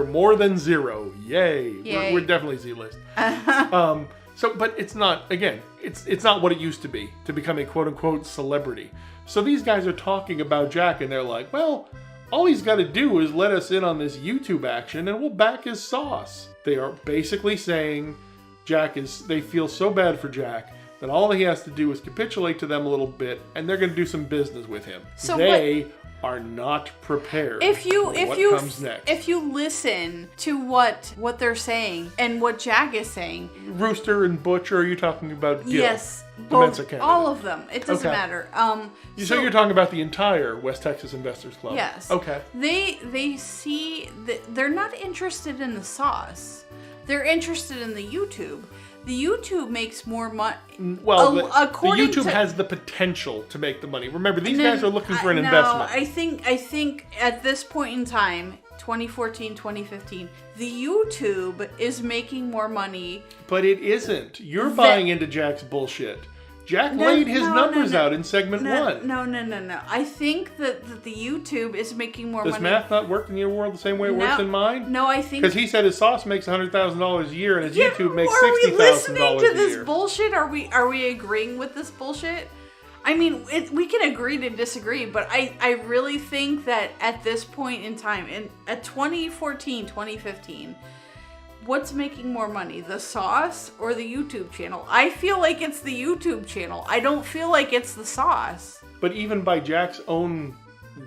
S2: more than 0. Yay. We're definitely Z-list. But it's not, again, it's not what it used to be, to become a quote-unquote celebrity. So these guys are talking about Jack, and they're like, well, all he's got to do is let us in on this YouTube action, and we'll back his sauce. They are basically saying they feel so bad for Jack that all he has to do is capitulate to them a little bit, and they're going to do some business with him. So they are not prepared for what comes next.
S1: If you listen to what they're saying and what Jack is saying,
S2: Rooster and Butch, or are you talking about Gil?
S1: Yes,
S2: both,
S1: all of them. It doesn't matter.
S2: So you're talking about the entire West Texas Investors Club?
S1: Yes.
S2: Okay.
S1: They see that they're not interested in the sauce. They're interested in the YouTube. The YouTube makes more money.
S2: Well, the YouTube has the potential to make the money. Remember, these guys are looking for an investment.
S1: I think at this point in time, 2014, 2015, the YouTube is making more money.
S2: But it isn't. You're buying into Jack's bullshit. Jack laid his numbers out in segment 1.
S1: No. I think that the YouTube is making more money.
S2: Does math not work in your world the same way it works in mine?
S1: No, I think...
S2: Because he said his sauce makes $100,000 a year and his YouTube makes $60,000 a year.
S1: Are we listening to this bullshit? Are we agreeing with this bullshit? I mean, we can agree to disagree, but I really think that at this point in time, at 2014, 2015... what's making more money, the sauce or the YouTube channel? I feel like it's the YouTube channel. I don't feel like it's the sauce.
S2: But even by Jack's own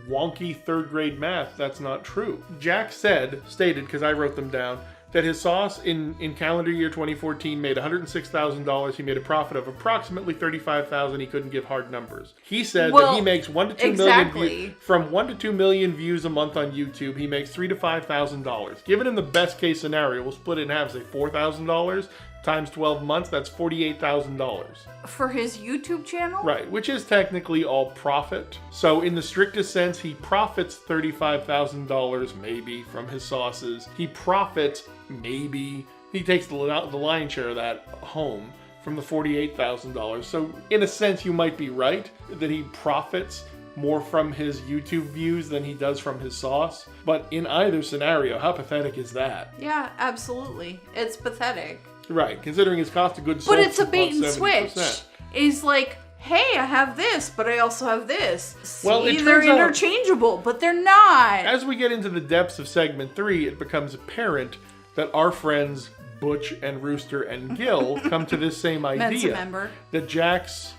S2: wonky 3rd grade math, that's not true. Jack stated, because I wrote them down, that his sauce in calendar year 2014 made $106,000. He made a profit of approximately $35,000. He couldn't give hard numbers. He said that he makes 1 to 2 million from 1 to 2 million views a month on YouTube. He makes $3,000 to $5,000. Given in the best case scenario, we'll split it in half, say $4,000 times 12 months. That's $48,000
S1: for his YouTube channel.
S2: Right, which is technically all profit. So in the strictest sense, he profits $35,000 maybe from his sauces. He profits maybe, he takes the lion's share of that home from the $48,000. So in a sense, you might be right that he profits more from his YouTube views than he does from his sauce. But in either scenario, how pathetic is that?
S1: Yeah, absolutely. It's pathetic.
S2: Right, considering his cost of goods sold.
S1: But it's a bait and
S2: 70%.
S1: switch. He's like, hey, I have this, but I also have this. See,
S2: Well, it
S1: they're
S2: turns out,
S1: interchangeable, but they're not.
S2: as we get into the depths of segment 3, it becomes apparent that our friends Butch and Rooster and Gil come to this same idea that Jack's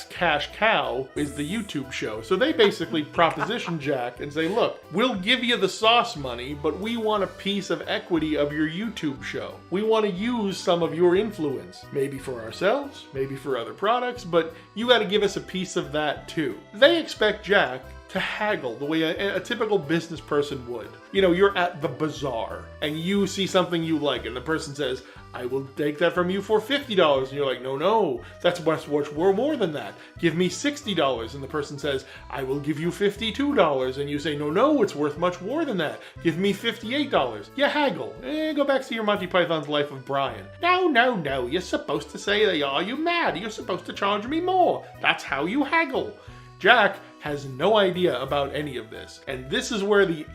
S2: cash cow is the YouTube show. So they basically proposition Jack and say, look, we'll give you the sauce money, but we want a piece of equity of your YouTube show. We want to use some of your influence, maybe for ourselves, maybe for other products, but you got to give us a piece of that too. They expect Jack to haggle the way a typical business person would. You know, you're at the bazaar and you see something you like and the person says, I will take that from you for $50. And you're like, no, that's much more than that. Give me $60. And the person says, I will give you $52. And you say, no, it's worth much more than that. Give me $58. You haggle. Go back to your Monty Python's Life of Brian. No, you're supposed to say, are you mad? You're supposed to charge me more. That's how you haggle. Jack has no idea about any of this. And this is where the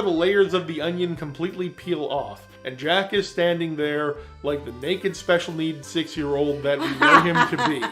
S2: layers of the onion completely peel off. And Jack is standing there like the naked special needs 6-year-old that we know him to be.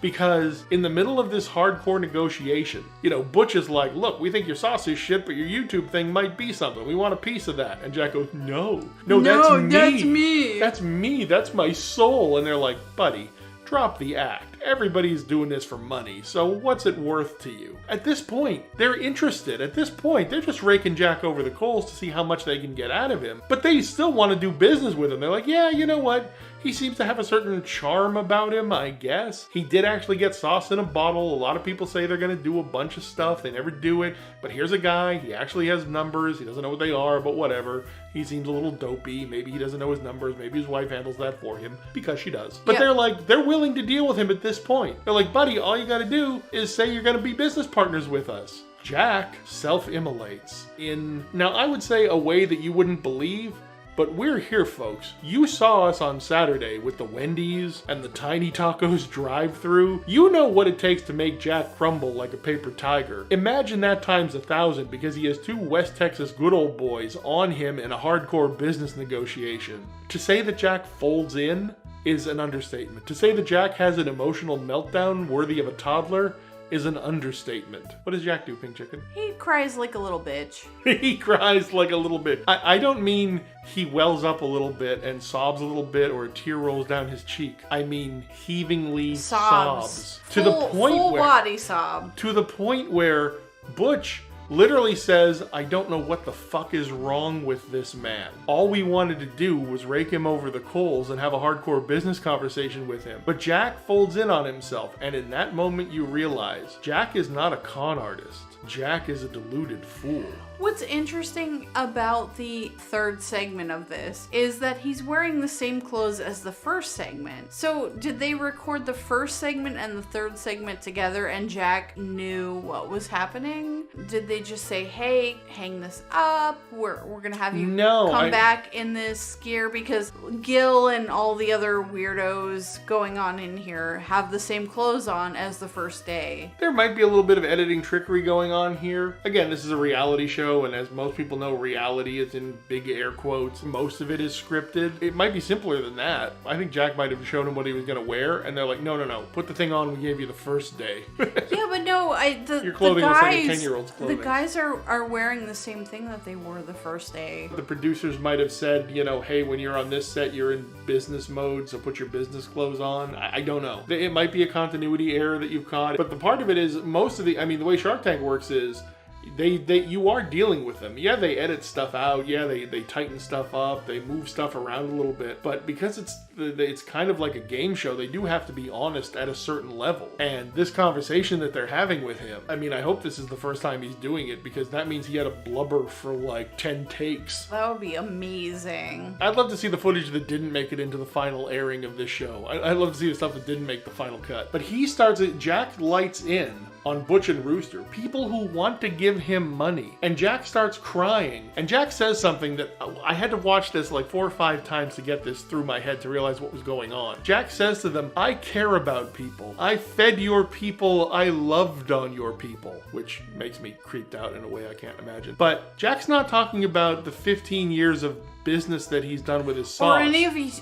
S2: Because in the middle of this hardcore negotiation, you know, Butch is like, look, we think your sauce is shit, but your YouTube thing might be something. We want a piece of that. And Jack goes, no, that's me. That's me. That's my soul. And they're like, buddy, drop the act. Everybody's doing this for money, so what's it worth to you? At this point, they're interested. At this point, they're just raking Jack over the coals to see how much they can get out of him. But they still want to do business with him. They're like, yeah, you know what? He seems to have a certain charm about him, I guess. He did actually get sauce in a bottle. A lot of people say they're going to do a bunch of stuff. They never do it. But here's a guy. He actually has numbers. He doesn't know what they are, but whatever. He seems a little dopey. Maybe he doesn't know his numbers. Maybe his wife handles that for him because she does. But they're willing to deal with him at this point. They're like, buddy, all you got to do is say you're going to be business partners with us. Jack self-immolates in, now I would say a way that you wouldn't believe, but we're here, folks. You saw us on Saturday with the Wendy's and the Tiny Tacos drive-thru. You know what it takes to make Jack crumble like a paper tiger. Imagine that times 1,000 because he has 2 West Texas good old boys on him in a hardcore business negotiation. To say that Jack folds in is an understatement. To say that Jack has an emotional meltdown worthy of a toddler is an understatement. What does Jack do, Pink Chicken?
S1: He cries like a little bitch.
S2: He cries like a little bit. I don't mean he wells up a little bit and sobs a little bit or a tear rolls down his cheek. I mean heavingly sobs.
S1: Full body sob.
S2: To the point where Butch literally says, I don't know what the fuck is wrong with this man. All we wanted to do was rake him over the coals and have a hardcore business conversation with him. But Jack folds in on himself, and in that moment you realize Jack is not a con artist. Jack is a deluded fool.
S1: What's interesting about the third segment of this is that he's wearing the same clothes as the first segment. So did they record the first segment and the third segment together and Jack knew what was happening? Did they just say, hey, hang this up, we're gonna have you come back in this gear? Because Gil and all the other weirdos going on in here have the same clothes on as the first day.
S2: There might be a little bit of editing trickery going on here. Again, this is a reality show, and as most people know, reality is in big air quotes. Most of it is scripted. It might be simpler than that. I think Jack might have shown him what he was going to wear, and they're like, no, put the thing on we gave you the first day.
S1: Yeah, but no, your
S2: clothing looks like a 10-year-old's clothing.
S1: The guys are wearing the same thing that they wore the first day.
S2: The producers might have said, hey, when you're on this set, you're in business mode, so put your business clothes on. I don't know. It might be a continuity error that you've caught, but the part of it is the way Shark Tank works is you are dealing with them. Yeah, they edit stuff out. Yeah, they tighten stuff up. They move stuff around a little bit. But because it's kind of like a game show, they do have to be honest at a certain level. And this conversation that they're having with him, I hope this is the first time he's doing it because that means he had a blubber for like 10 takes.
S1: That would be amazing.
S2: I'd love to see the footage that didn't make it into the final airing of this show. I'd love to see the stuff that didn't make the final cut. But Jack lights in on Butch and Rooster, people who want to give him money. And Jack starts crying. And Jack says something that I had to watch this like 4 or 5 times to get this through my head to realize what was going on. Jack says to them, I care about people. I fed your people. I loved on your people. Which makes me creeped out in a way I can't imagine. But Jack's not talking about the 15 years of business that he's done with his sauce.
S1: Or any of his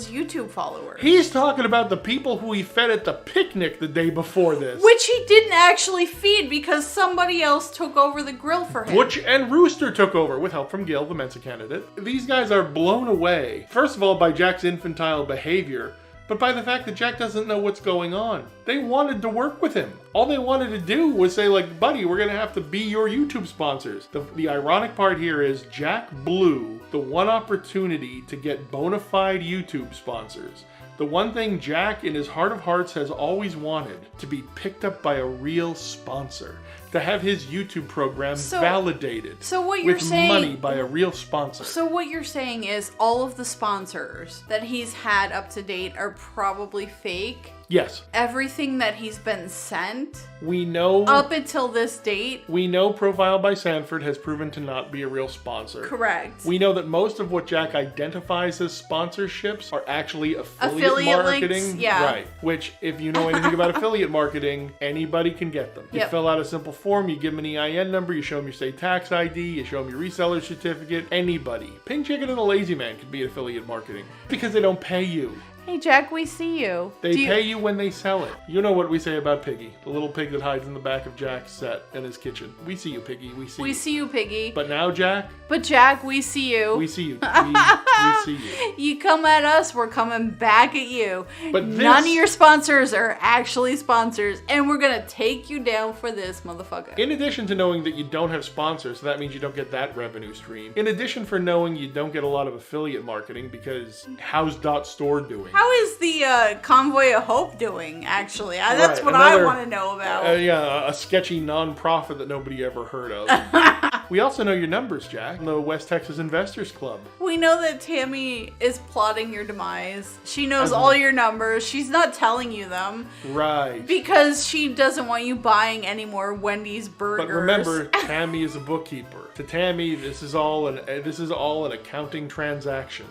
S1: YouTube followers.
S2: He's talking about the people who he fed at the picnic the day before this.
S1: Which he didn't actually feed because somebody else took over the grill for him.
S2: Butch and Rooster took over with help from Gil, the Mensa candidate. These guys are blown away, first of all, by Jack's infantile behavior, but by the fact that Jack doesn't know what's going on. They wanted to work with him. All they wanted to do was say, like, buddy, we're going to have to be your YouTube sponsors. The ironic part here is Jack blew the one opportunity to get bona fide YouTube sponsors. The one thing Jack, in his heart of hearts, has always wanted, to be picked up by a real sponsor. To have his YouTube program validated with money by a real sponsor.
S1: So what you're saying is all of the sponsors that he's had up to date are probably fake?
S2: Yes.
S1: Everything that he's been sent?
S2: We know...
S1: Up until this date?
S2: We know Profile by Sanford has proven to not be a real sponsor.
S1: Correct.
S2: We know that most of what Jack identifies as sponsorships are actually affiliate marketing.
S1: Links, yeah.
S2: Right. Which, if you know anything about affiliate marketing, anybody can get them. You fill out a simple form, you give them an EIN number, you show them your state tax ID, you show them your reseller certificate. Anybody. Pink Chicken and the Lazy Man can be affiliate marketing because they don't pay you.
S1: Hey, Jack, we see you.
S2: They pay you when they sell it. You know what we say about Piggy, the little pig that hides in the back of Jack's set in his kitchen. We see you, Piggy. We see you.
S1: We see you, Piggy.
S2: But now, Jack?
S1: But Jack, we see you.
S2: We see you. We see you.
S1: You come at us, we're coming back at you.
S2: But
S1: none of your sponsors are actually sponsors, and we're gonna take you down for this, motherfucker.
S2: In addition to knowing that you don't have sponsors, so that means you don't get that revenue stream. In addition for knowing you don't get a lot of affiliate marketing, because how's .store doing?
S1: How is the Convoy of Hope doing, actually? That's what I want to know about.
S2: Yeah, a sketchy non-profit that nobody ever heard of. We also know your numbers, Jack. The West Texas Investors Club.
S1: We know that Tammy is plotting your demise. She knows all your numbers. She's not telling you them.
S2: Right.
S1: Because she doesn't want you buying any more Wendy's burgers.
S2: But remember, Tammy is a bookkeeper. To Tammy, this is all an accounting transaction.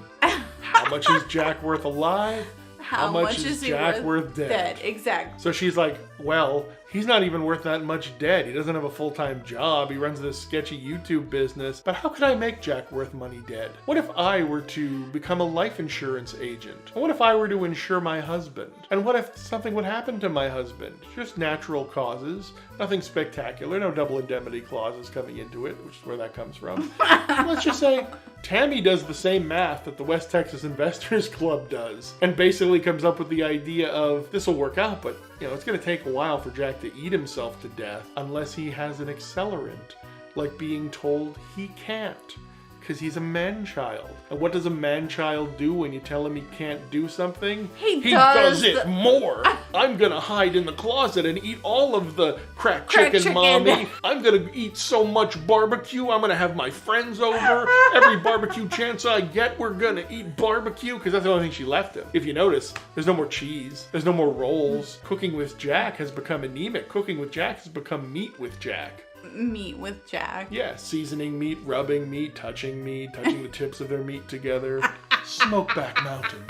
S2: How much is Jack worth alive? How much is Jack worth dead?
S1: Exactly.
S2: So she's like, well, he's not even worth that much dead. He doesn't have a full-time job. He runs this sketchy YouTube business. But how could I make Jack worth money dead? What if I were to become a life insurance agent? And what if I were to insure my husband? And what if something would happen to my husband? Just natural causes. Nothing spectacular. No double indemnity clauses coming into it, which is where that comes from. Let's just say Tammy does the same math that the West Texas Investors Club does. And basically comes up with the idea of, this will work out, but it's going to take a while for Jack to eat himself to death unless he has an accelerant, like being told he can't, because he's a man-child. And what does a man-child do when you tell him he can't do something?
S1: He
S2: does it more. I'm going to hide in the closet and eat all of the crack chicken, Mommy. I'm going to eat so much barbecue. I'm going to have my friends over. Every barbecue chance I get, we're going to eat barbecue. Because that's the only thing she left him. If you notice, there's no more cheese. There's no more rolls. Cooking with Jack has become anemic. Cooking with Jack has become meat with Jack.
S1: Meat with Jack.
S2: Yeah, seasoning meat, rubbing meat, touching the tips of their meat together. Smokeback Mountain.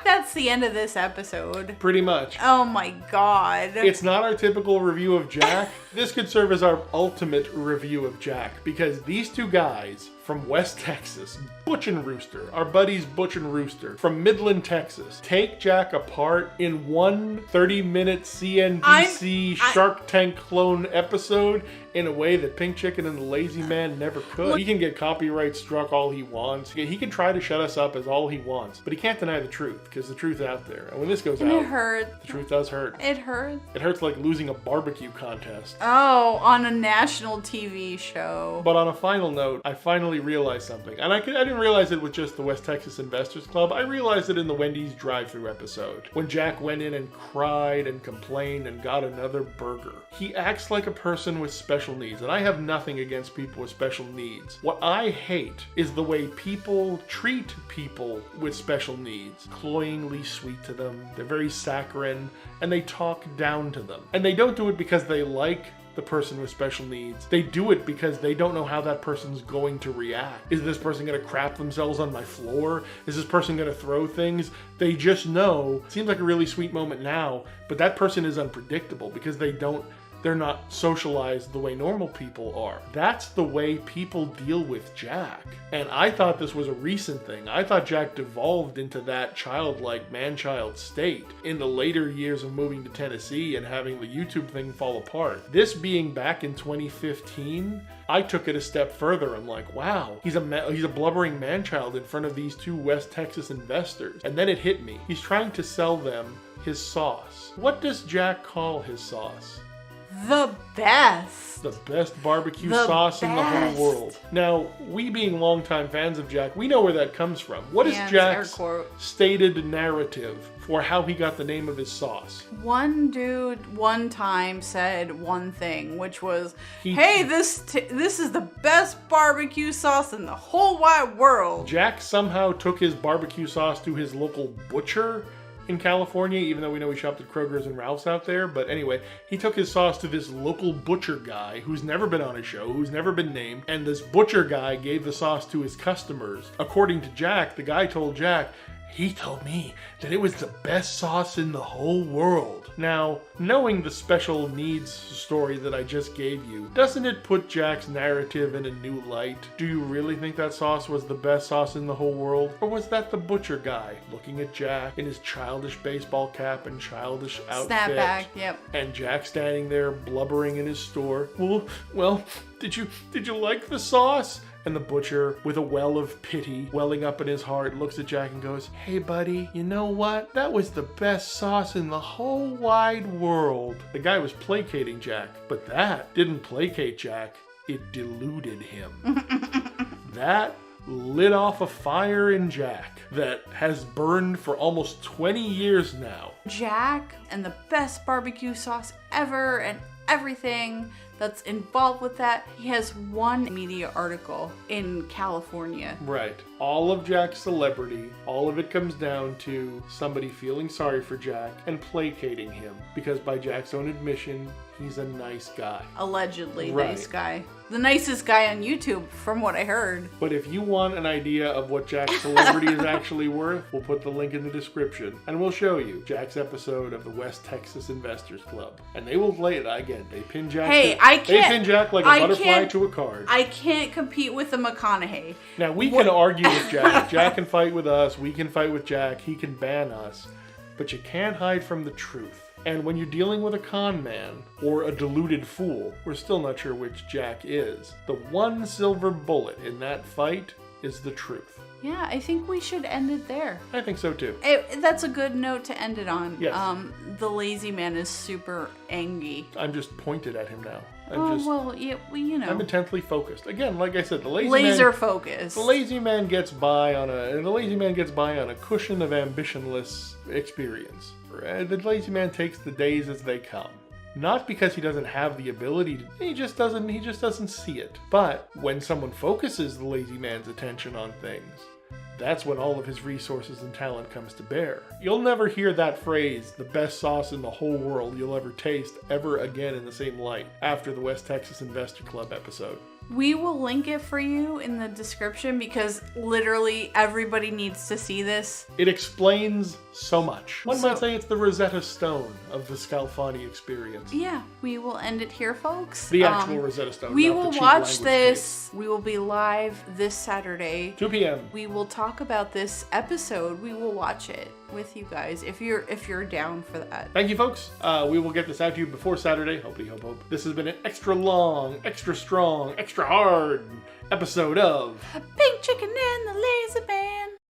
S1: That's the end of this episode.
S2: Pretty much.
S1: Oh my god.
S2: It's not our typical review of Jack. This could serve as our ultimate review of Jack, because these two guys from West Texas, Butch and Rooster, our buddies Butch and Rooster, from Midland, Texas, take Jack apart in one 30-minute CNBC Shark Tank clone episode in a way that Pink Chicken and the Lazy Man never could. He can get copyright struck all he wants. He can try to shut us up as all he wants, but he can't deny the truth, because the truth's out there. And when this goes out,
S1: it hurts.
S2: The truth does hurt.
S1: It hurts.
S2: It hurts like losing a barbecue contest.
S1: Oh, on a national TV show.
S2: But on a final note, I finally realized something. And I didn't realize it with just the West Texas Investors Club. I realized it in the Wendy's drive-thru episode. When Jack went in and cried and complained and got another burger. He acts like a person with special needs. And I have nothing against people with special needs. What I hate is the way people treat people with special needs. Cloyingly sweet to them. They're very saccharine. And they talk down to them. And they don't do it because they like the person with special needs. They do it because they don't know how that person's going to react. Is this person going to crap themselves on my floor? Is this person going to throw things? They just know. Seems like a really sweet moment now, but that person is unpredictable because they're not socialized the way normal people are. That's the way people deal with Jack. And I thought this was a recent thing. I thought Jack devolved into that childlike man-child state in the later years of moving to Tennessee and having the YouTube thing fall apart. This being back in 2015, I took it a step further. I'm like, wow, he's a blubbering man-child in front of these two West Texas investors. And then it hit me. He's trying to sell them his sauce. What does Jack call his sauce?
S1: The best.
S2: The best barbecue sauce in the whole world. Now, we being longtime fans of Jack, we know where that comes from. What is Jack's stated narrative for how he got the name of his sauce?
S1: One dude one time said one thing, which was, hey, this is the best barbecue sauce in the whole wide world.
S2: Jack somehow took his barbecue sauce to his local butcher in California, even though we know he shopped at Kroger's and Ralph's out there. But anyway, he took his sauce to this local butcher guy who's never been on a show, who's never been named, and this butcher guy gave the sauce to his customers. According to Jack, the guy told Jack, he told me that it was the best sauce in the whole world. Now, knowing the special needs story that I just gave you, doesn't it put Jack's narrative in a new light? Do you really think that sauce was the best sauce in the whole world? Or was that the butcher guy looking at Jack in his childish baseball cap and childish outfit?
S1: Snapback, yep.
S2: And Jack standing there blubbering in his store. Well, did you like the sauce? And the butcher, with a well of pity welling up in his heart, looks at Jack and goes, hey buddy, you know what? That was the best sauce in the whole wide world. The guy was placating Jack, but that didn't placate Jack. It deluded him. That lit off a fire in Jack that has burned for almost 20 years now.
S1: Jack and the best barbecue sauce ever and everything that's involved with that. He has one media article in California.
S2: Right. All of Jack's celebrity, all of it comes down to somebody feeling sorry for Jack and placating him. Because by Jack's own admission, he's a nice guy.
S1: Allegedly nice guy. The nicest guy on YouTube, from what I heard.
S2: But if you want an idea of what Jack's celebrity is actually worth, we'll put the link in the description. And we'll show you Jack's episode of the West Texas Investors Club. And they will play it again. They pin Jack.
S1: Hey,
S2: they pin Jack like a butterfly to a card.
S1: I can't compete with the McConaughey.
S2: Now, we can argue with Jack. Jack can fight with us. We can fight with Jack. He can ban us. But you can't hide from the truth. And when you're dealing with a con man or a deluded fool, we're still not sure which Jack is. The one silver bullet in that fight is the truth.
S1: Yeah, I think we should end it there.
S2: I think so too.
S1: That's a good note to end it on.
S2: Yes.
S1: The lazy man is super angry.
S2: I'm just pointed at him now.
S1: You know.
S2: I'm intently focused. Again, like I said, the
S1: laser focus.
S2: The lazy man gets by on a cushion of ambitionless experience. The lazy man takes the days as they come. Not because he doesn't have the ability to, he just doesn't see it. But when someone focuses the lazy man's attention on things, that's when all of his resources and talent comes to bear. You'll never hear that phrase, the best sauce in the whole world you'll ever taste, ever again in the same light after the West Texas Investor Club episode.
S1: We will link it for you in the description because literally everybody needs to see this.
S2: It explains so much. One might say it's the Rosetta Stone of the Scalfani experience.
S1: Yeah, we will end it here, folks.
S2: The actual Rosetta Stone.
S1: We will watch this. We will be live this Saturday.
S2: 2 p.m.
S1: We will talk about this episode. We will watch it with you guys if you're down for that.
S2: Thank you, folks. We will get this out to you before Saturday. Hope. This has been an extra long, extra strong, extra hard episode of
S1: Pink Chicken and the Lazy Man.